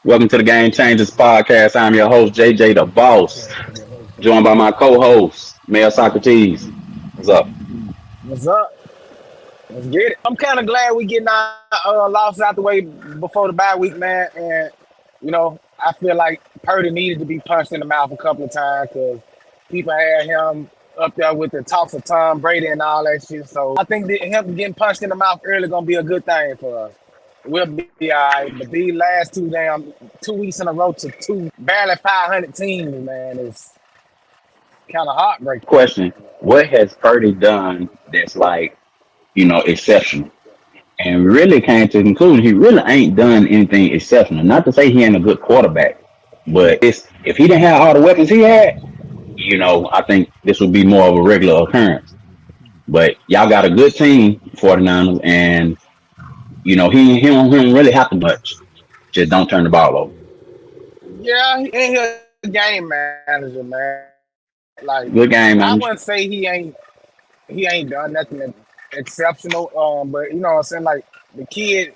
Welcome to the Game Changers podcast. I'm your host, JJ the Boss, joined by my co-host, Mel Socrates. What's up? What's up? Let's get it. I'm kind of glad we getting our losses out the way before the bye week, man. And I feel like Purdy needed to be punched in the mouth a couple of times because people had him up there with the talks of Tom Brady and all that shit. So I think that him getting punched in the mouth early gonna be a good thing for us. We'll be all right. But these last 2 weeks in a row to two barely 500 teams, man, is kind of heartbreaking. Question: what has Purdy done that's exceptional? And we really came to the conclusion he really ain't done anything exceptional. Not to say he ain't a good quarterback, but if he didn't have all the weapons he had, I think this would be more of a regular occurrence. But y'all got a good team, 49ers, and he don't really have to much. Just don't turn the ball over. Yeah, he ain't a game manager, man. Like Good game, I man. wouldn't say he ain't done nothing exceptional. But you know what I'm saying? Like the kid,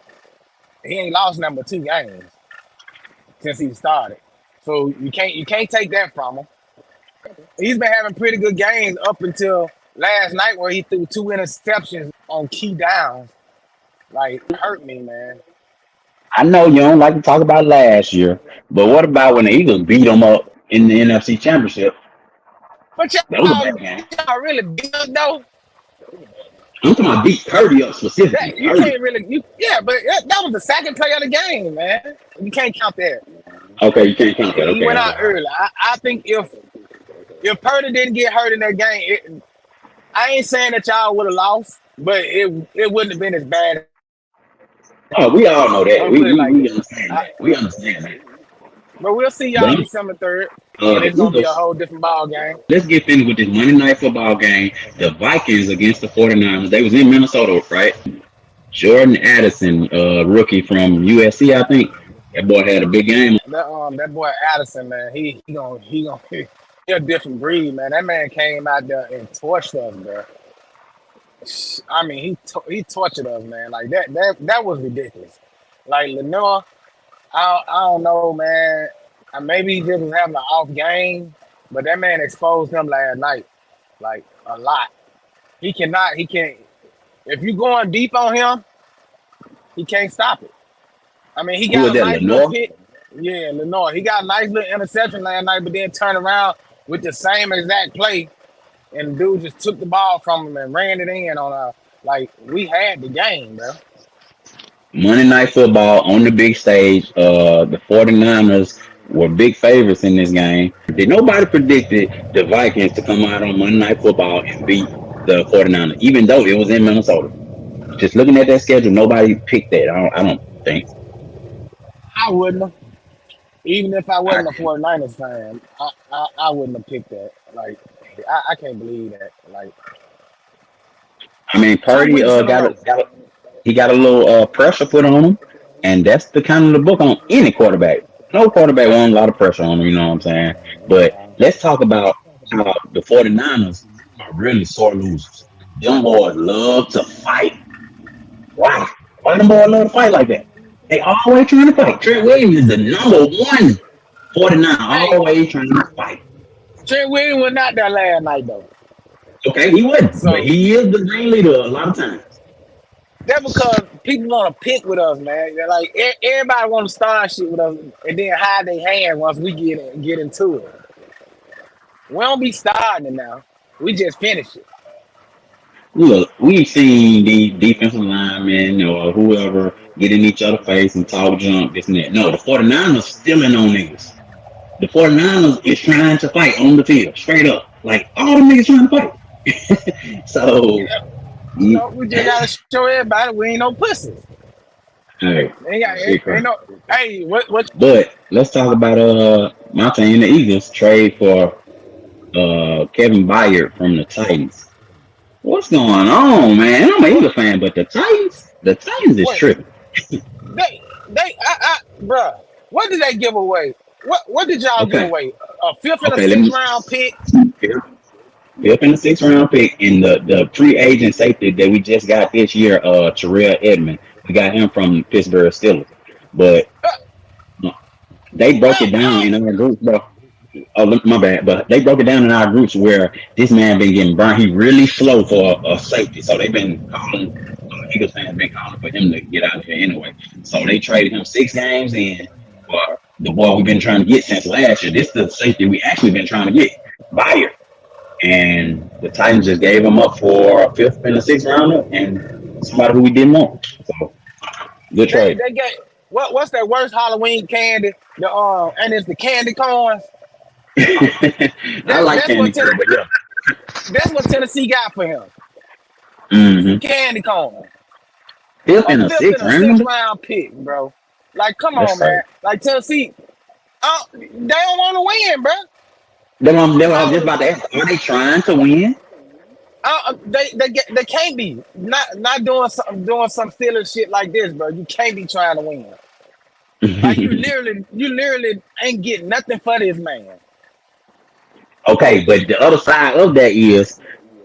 he ain't lost number two games since he started. So you can't take that from him. He's been having pretty good games up until last night where he threw two interceptions on key downs. Like hurt me, man. I know you don't like to talk about last year, but what about when the Eagles beat them up in the NFC Championship? But That was a bad game. y'all really beat us though. I'm talking about beat Purdy up specifically. That you Purdy. can't really yeah, but that was the second play of the game, man. You can't count that. Okay, you can't count that. He Okay, went out okay. early. I think if Purdy didn't get hurt in that game, I ain't saying that y'all would have lost, but it wouldn't have been as bad. Oh, we all know that. I'll We put it we, like we that. understand I, that. We understand that. but we'll see But y'all December 3rd, and the it's gonna be a Eagles. whole different ball game. Let's get finished with this Monday night football game. The Vikings against the 49ers. They was in Minnesota, right? Jordan Addison, rookie from USC, I think. That boy had a big game. That boy Addison, man, he gonna he a different breed, man. That man came out there and torched us, bro. I mean, he tortured us, man. Like that was ridiculous. Like Lenore, I don't know, man. Maybe he just was having an off game, but that man exposed him last night, like a lot. He can't. If you going deep on him, he can't stop it. I mean, he Who was got a that, nice little Lenore? pick. Yeah, Lenore. He got a nice little interception last night, but then turned around with the same exact play, and the dude just took the ball from him and ran it in on a like we had the game, bro. Monday night football on the big stage. The 49ers were big favorites in this game. Did nobody predicted the Vikings to come out on Monday night football and beat the 49ers, even though it was in Minnesota? Just looking at that schedule, nobody picked that. I don't think. I wouldn't have. Even if I I, wasn't a 49ers fan, I wouldn't have picked that. Like, I can't believe that. Like, I mean, two Purdy weeks in a row. he got a little pressure put on him, and that's the kind of the book on any quarterback. No quarterback wants a lot of pressure on him, you know what I'm saying? But let's talk about how the 49ers are really sore losers. Them boys love to fight. Why? Why them boys love to fight like that? They always trying to fight. Trent Williams is the number one 49, Hey, always trying to fight. Trent Williams was not there last night, though. Okay, he wouldn't, but So, he is the green leader a lot of times. that's because people want to pick with us, man. They're like, everybody want to start shit with us and then hide their hand once we get into it. We don't be starting it now. We just finish it. Look, we've seen the defensive linemen or whoever get in each other's face and talk junk, this and that. No, the 49ers stealing on niggas. The 49ers is trying to fight on the field, straight up. Like, all the niggas trying to fight. So, Yeah, mm, we just got to show everybody we ain't no pussies. hey, shit Ain't crazy. no, hey, what But let's talk about my team, the Eagles, trade for Kevin Byard from the Titans. What's going on, man? I'm an Eagle fan, but the Titans is what tripping. bruh, what did they give away? What did y'all give Okay, away? A fifth and a okay, let sixth me. round pick? Fifth and the sixth round pick in the free agent safety that we just got this year, Terrell Edmond. We got him from Pittsburgh Steelers. But Uh, they broke it I, down I, in our group, bro. Oh, my bad, but they broke it down in our groups where this man been getting burned. He really slow for a safety, so they've been calling. Eagles fans been calling for him to get out of here anyway. So they traded him 6 games in for the boy we've been trying to get since last year. This is the safety we actually been trying to get, Bayer. And the Titans just gave him up for a fifth and a sixth rounder and somebody who we didn't want. So good trade. they get what's that worst Halloween candy? And it's the candy corns. I like That's candy what corn, but yeah. that's what Tennessee got for him. Some Mm-hmm. candy corn. Fifth A and a fifth sixth and a sixth rounder? round pick, bro. Like, come That's on, man. crazy. Like Tennessee, they don't want to win, bro. Then I was just So about to ask, are they trying to win? they can't be not doing some silly shit like this, bro. You can't be trying to win. Like you literally ain't getting nothing for this man. Okay, but the other side of that is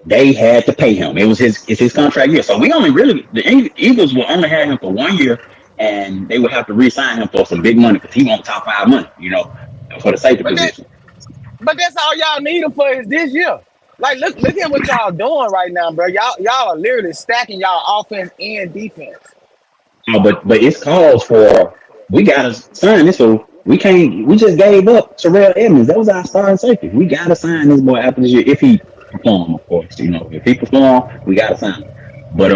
they had to pay him. It's his contract year. So we only really the Eagles will only have him for 1 year, and they would have to re-sign him for some big money because he won't top five money, for the safety But that position. but that's all y'all need him for is this year. Like look at what y'all doing right now, bro. Y'all are literally stacking y'all offense and defense. But it's calls for we gotta sign this. So we can't. We just gave up Terrell Edmonds. That was our starting safety. We gotta sign this boy after this year if he perform, of course. If he perform, we gotta sign him. But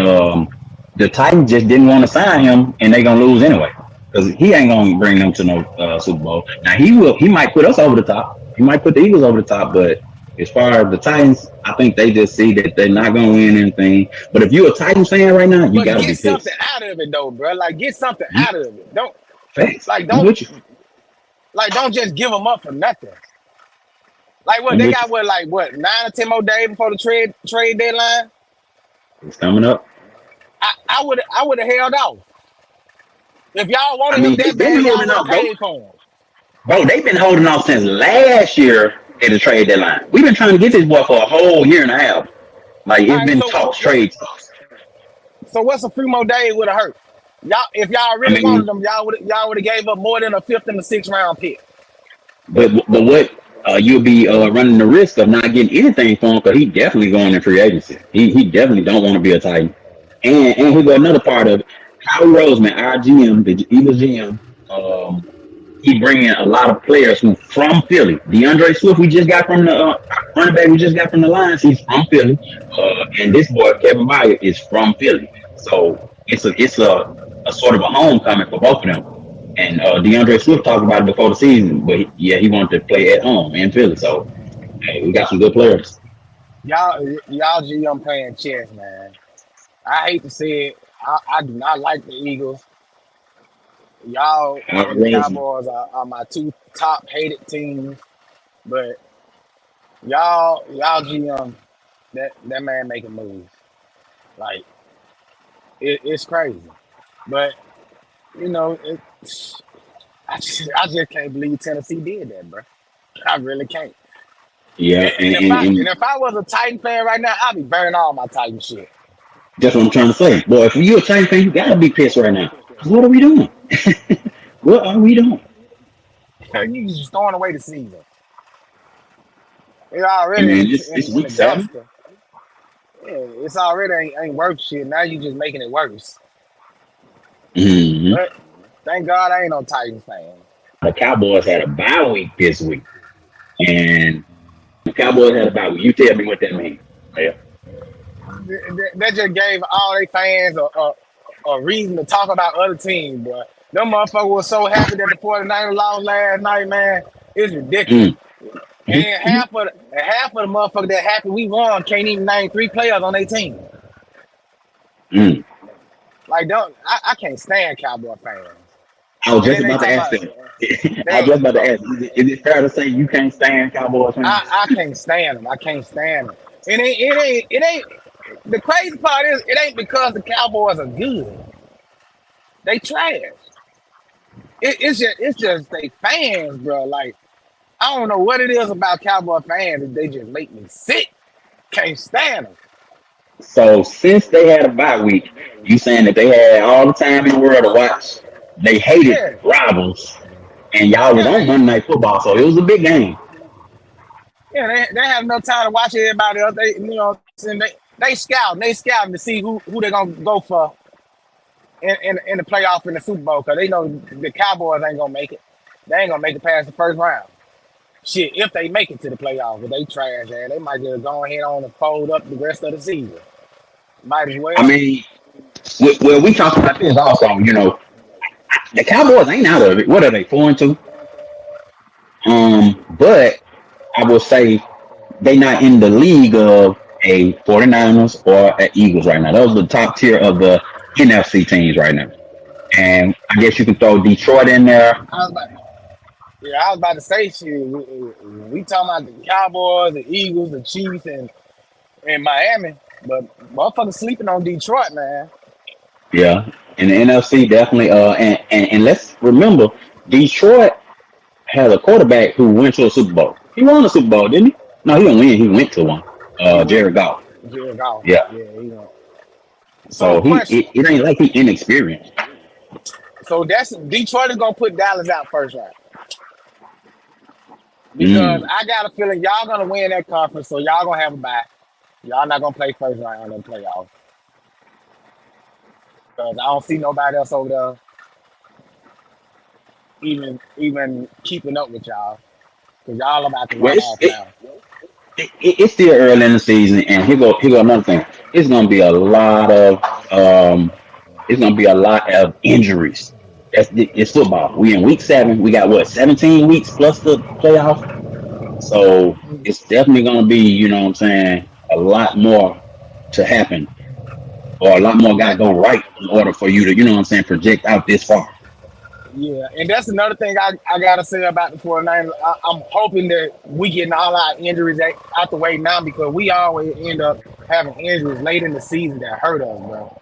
the Titans just didn't want to sign him, and they gonna lose anyway because he ain't gonna bring them to no Super Bowl. Now he will. He might put us over the top. He might put the Eagles over the top, but. As far as the Titans, I think they just see that they're not gonna win anything. But if you're a Titans fan right now, you But gotta get be something pissed. out of it though, bro. Like get something You, out of it. Don't facts. like I'm don't with you. don't just give them up for nothing. Like what I'm they with you. got, what 9 or 10 more days before the trade deadline. It's coming up. I would have held off. If y'all I wanted him mean, that they've been bad, y'all holding would have off, bro. paid for him. Bro, they've been holding off since last year at the trade deadline. We've been trying to get this boy for a whole year and a half. Like All it's right, been so talks, trade talks. what's a few more days would have hurt? Y'all, if y'all I really mean, wanted them, y'all would have gave up more than a fifth and a sixth round pick. but what you'll be running the risk of not getting anything for him because he definitely going in free agency. He definitely don't want to be a Titan. And here go another part of it. Howie Roseman, our GM, the Eagles GM. He bringing a lot of players who from Philly. DeAndre Swift, we just got from the running back. We just got from the Lions. He's from Philly, and this boy Kevin Meyer is from Philly. So it's a sort of a homecoming for both of them. And DeAndre Swift talked about it before the season, but he wanted to play at home in Philly. So hey, we got some good players. Y'all GM playing chess, man. I hate to say it. I do not like the Eagles. Y'all Howie and the Roseman. Cowboys are my two top hated teams. But y'all GM, that man making moves. Like it's crazy. But you know, it, I just can't believe Tennessee did that, bro. I really can't. Yeah, And if I was a Titan fan right now, I'd be burning all my Titan shit. that's what I'm trying to say. Boy, if you're a Titan fan, you gotta be pissed right now. 'Cause what are we doing? What are we doing? You just throwing away the season. It's I already mean, it's in the week 7. dumpster. Yeah, it's already ain't worth shit. Now you just making it worse. Mm-hmm. But thank God I ain't no Titans fan. The Cowboys had a bye week this week, and the Cowboys had a bye week. You tell me what that means. Yeah. That just gave all they fans a reason to talk about other teams, but them motherfuckers was so happy that the 49ers lost last night, man. It's ridiculous. Mm. And half of the motherfuckers that happy we won can't even name 3 players on their team. Mm. Like I can't stand Cowboy fans. I was And just then they about to talk ask about them. I was they just about to ask, is it fair to say you can't stand Cowboys fans? I can't stand them. I can't stand them. It ain't the crazy part is it ain't because the Cowboys are good. They trash. It's just they fans, bro. Like I don't know what it is about Cowboy fans that they just make me sick. Can't stand them. So since they had a bye week, you saying that they had all the time in the world to watch. They hated Yeah, rivals. and y'all was Yeah, on Monday Night Football, so it was a big game. yeah, they have no time to watch everybody else. They, you know, they scouting to see who they're gonna go for in the playoff in the Super Bowl because they know the Cowboys ain't gonna make it. They ain't gonna make it past the first round. Shit, if they make it to the playoffs, if they trash, they might just go ahead on and fold up the rest of the season. Might as I well. mean, well, we talked about this also. The Cowboys ain't out of it. What are they 4-2? But I will say they not in the league of a 49ers or a Eagles right now. Those are the top tier of the NFC teams right now. And I guess you can throw Detroit in there. I was about, yeah, I was about to say shit. We talking about the Cowboys, the Eagles, the Chiefs, and Miami, but motherfuckers sleeping on Detroit, man. Yeah. In the NFC, definitely. And let's remember, Detroit has a quarterback who went to a Super Bowl. He won a Super Bowl, didn't he? No, he didn't win. He went to one. He went Jared Goff. Jared Goff. Yeah. Yeah, he went. So So question. it ain't like he inexperienced. So that's Detroit is gonna put Dallas out first round because Mm. I got a feeling y'all gonna win that conference, so y'all gonna have a bye. Y'all not gonna play first round in the playoffs because I don't see nobody else over there even keeping up with y'all because y'all about to Well, run off now. it's still early in the season, and here go another thing. It's gonna be a lot of um, it's gonna be a lot of injuries. It's football. We in week 7. We got what 17 weeks plus the playoff. So it's definitely gonna be, what I'm saying, a lot more to happen, or a lot more got to And go right in order for you to, what I'm saying, project out this far. yeah, and that's another thing I gotta say about the 49ers. I'm hoping that we getting all our injuries out the way now because we always end up having injuries late in the season that hurt us, bro.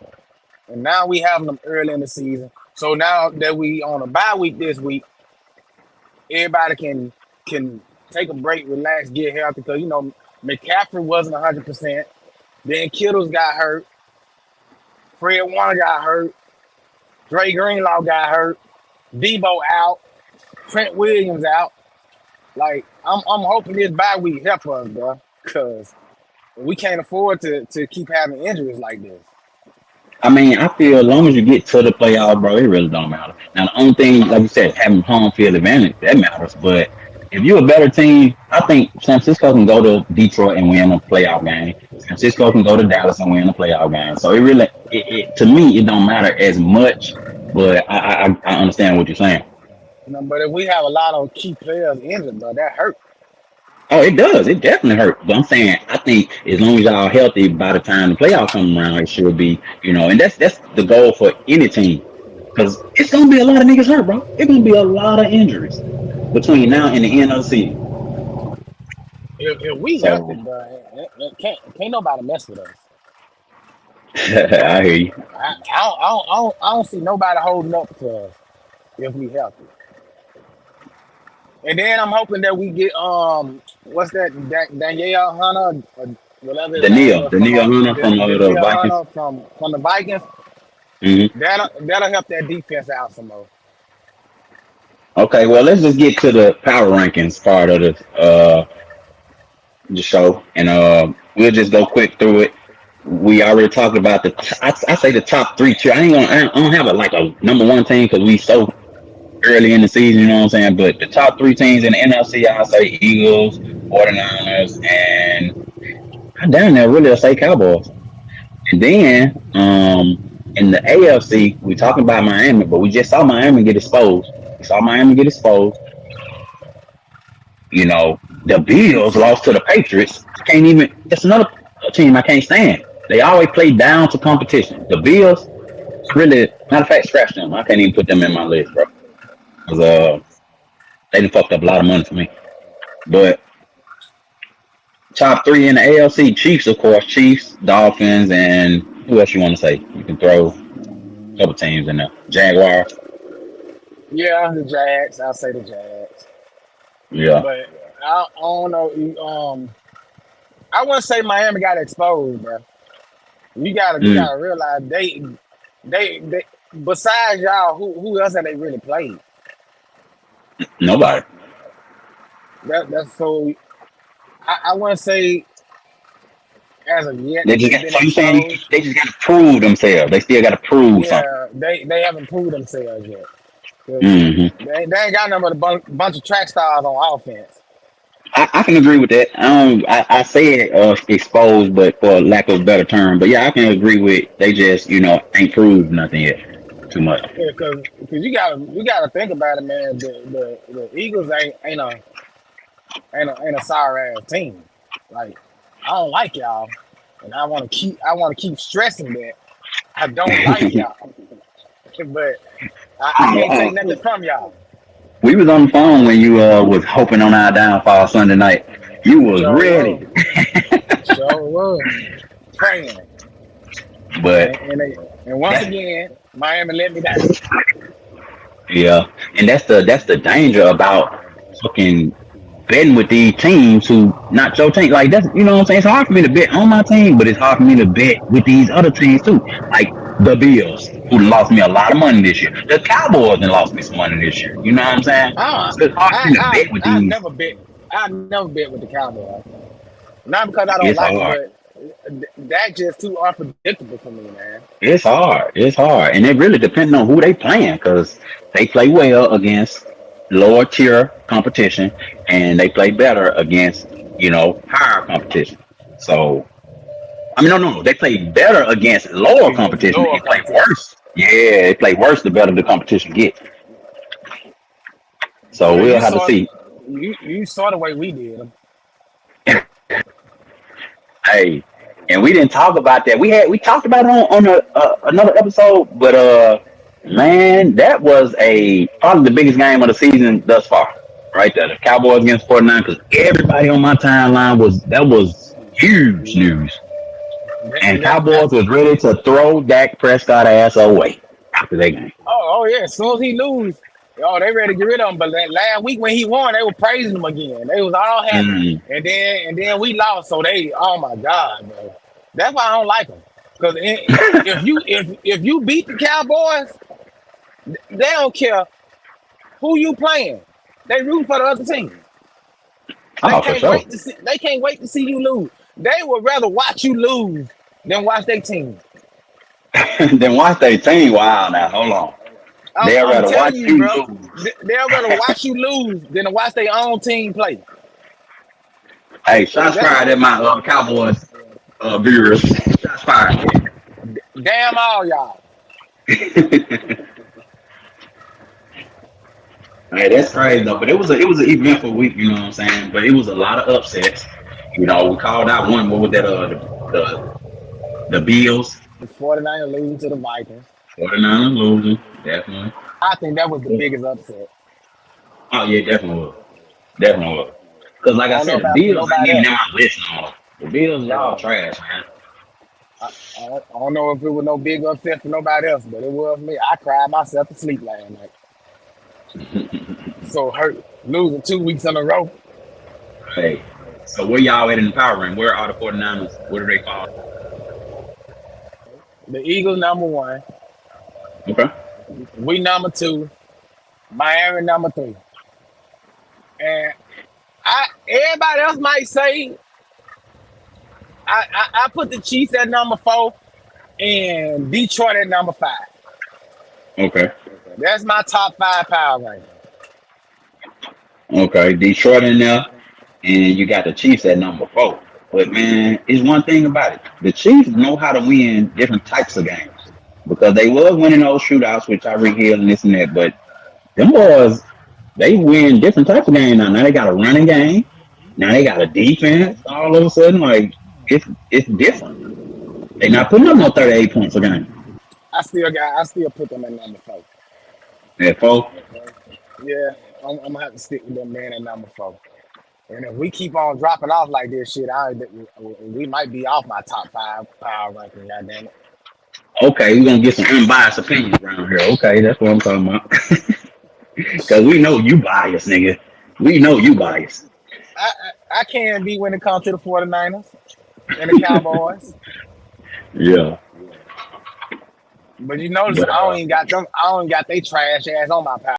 And now we having them early in the season. So now that we on a bye week this week, everybody can take a break, relax, get healthy. Because McCaffrey wasn't 100%. Then Kittles got hurt. Fred Warner got hurt. Dre Greenlaw got hurt. Debo out. Trent Williams out. Like I'm hoping this bye week help us, bro. Cause we can't afford to keep having injuries like this. I mean, I feel as long as you get to the playoffs, bro, it really don't matter. Now, the only thing, like you said, having home field advantage, that matters. But if you're a better team, I think San Francisco can go to Detroit and win a playoff game. San Francisco can go to Dallas and win a playoff game. So it really, to me, it don't matter as much. But I understand what you're saying. But if we have a lot of key players injured, bro, that hurt. Oh, it does. It definitely hurts. But I'm saying, I think as long as y'all healthy by the time the playoffs come around, it should be, and that's the goal for any team. Because it's gonna be a lot of niggas hurt, bro. It's gonna be a lot of injuries between now and the end of the season. If we healthy, So bro, can't nobody mess with us. I hear you. I don't see nobody holding up to us if we healthy. And then I'm hoping that we get what's that Danielle Hunter or whatever his name is The from Neil Hunter from the Danielle Vikings. Hunter from the Vikings. Hmm. That'll help that defense out some more. Okay, well, let's just get to the power rankings part of the show, and we'll just go quick through it. We already talked about I say the top three tier. I don't have a number one team because we so early in the season, you know what I'm saying? But the top three teams in the NFC, I'll say Eagles, 49ers, and I down there really I'll say Cowboys. And then in the AFC, we talking about Miami, but we just saw Miami get exposed. We saw Miami get exposed. The Bills lost to the Patriots. I can't even. That's another team I can't stand. They always play down to competition. The Bills, really, matter of fact, scratch them. I can't even put them in my list, bro. Because they done fucked up a lot of money for me. But top three in the ALC, Chiefs, of course, Chiefs, Dolphins, and who else you want to say? You can throw a couple teams in there. Jaguars. Yeah, the Jags. I'll say the Jags. Yeah. But I don't know. I wouldn't say Miami got exposed, bro. You Mm. gotta realize they besides y'all, who else have they really played? Nobody. That's so. I wouldn't say as of yet They just they've got. been So you saying exposed. they just got to prove themselves? They still got to prove something. Yeah, they haven't proved themselves yet. 'Cause Hmm. they ain't got nothing but a bunch of track stars on offense. I can agree with that. I say it exposed, but for lack of a better term. But yeah, I can agree with they just ain't proved nothing yet. Too much. Yeah, cause you gotta think about it, man. The Eagles ain't a sorry ass team. Like I don't like y'all, and I want to keep stressing that I don't like y'all, but I can't take nothing from y'all. We was on the phone when you was hoping on our downfall Sunday night. You was Sure was, ready, sure was praying, but and once that, again Miami let me down. yeah, and that's the danger about fucking betting with these teams who not your team. Like that's what I'm saying. It's hard for me to bet on my team, but it's hard for me to bet with these other teams too. Like the Bills, who lost me a lot of money this year. The Cowboys and lost me some money this year. You know what I'm saying? I So it's hard for I me to I bet with I these. never bet. I never bet with the Cowboys. Not because I don't It's like them, hard. but that just too unpredictable for me, man. It's hard. It's hard, and it really depends on who they playing because they play well against lower tier competition, and they play better against higher competition. So I mean, no, they play better against lower Against competition lower and play competition. worse. Yeah, they play worse the better the competition gets. So Yeah, we'll have to see. you saw the way we did them. Hey, and we didn't talk about that. We talked about it on another episode, but man, that was a probably the biggest game of the season thus far. Right there, the Cowboys against 49. Because everybody on my timeline was huge news, and And that Cowboys was ready to throw Dak Prescott ass away after that game. oh yeah, as soon as he lose, oh they ready to get rid of him. But that last week when he won, they were praising him again. They was all happy, Mm. and then we lost. So they, oh my god, bro. That's why I don't like them. Because if you beat the Cowboys, they don't care who you playing. They root for the other team. They Oh, for can't sure. wait to see. They can't wait to see you lose. They would rather watch you lose than watch their team. Then watch they team. Wow, now hold on. They'd I'm rather telling watch you, you bro. lose. They'll rather watch you lose than to watch their own team play. Hey, shots That's fired at my Cowboys viewers. Shots fired. yeah, damn all y'all. Hey, that's crazy though. But it was an eventful week. You know what I'm saying? But it was a lot of upsets. We called out one. What was that? The Bills. The 49ers losing to the Vikings. 49ers losing definitely. I think that was the biggest upset. Oh yeah, definitely was. Definitely was. Because like I I don't know said, the about Bills ain't nobody even else. now listen on. The Bills y'all Yeah. trash, man. I don't know if it was no big upset for nobody else, but it was me. I cried myself to sleep last night. So hurt losing 2 weeks in a row. Hey, so where y'all at in the power rank? Where are the 49ers? Where do they fall? The Eagles number 1. Okay. We number 2. Miami number 3. And everybody else might say I put the Chiefs at number 4 and Detroit at number 5. Okay. That's my top 5 power ranking. Okay. Detroit in there, and you got the Chiefs at number 4. But man, it's one thing about it. The Chiefs know how to win different types of games because they was winning those shootouts with Tyreek Hill and this and that. But them boys, they win different types of games now. Now they got a running game. Now they got a defense. All of a sudden, like it's different. They not putting up no 38 points a game. I still put them at number 4. At 4. Yeah, I'm gonna have to stick with them man at number 4. And if we keep on dropping off like this shit, we might be off my top 5 power ranking. Goddamn it! Okay, we're gonna get some unbiased opinions around here. Okay, that's what I'm talking about. Cause we know you biased, nigga. We know you biased. I can be when it comes to the 49ers and the Cowboys, Yeah. but you notice But I don't even got them. I don't even got they trash ass on my power.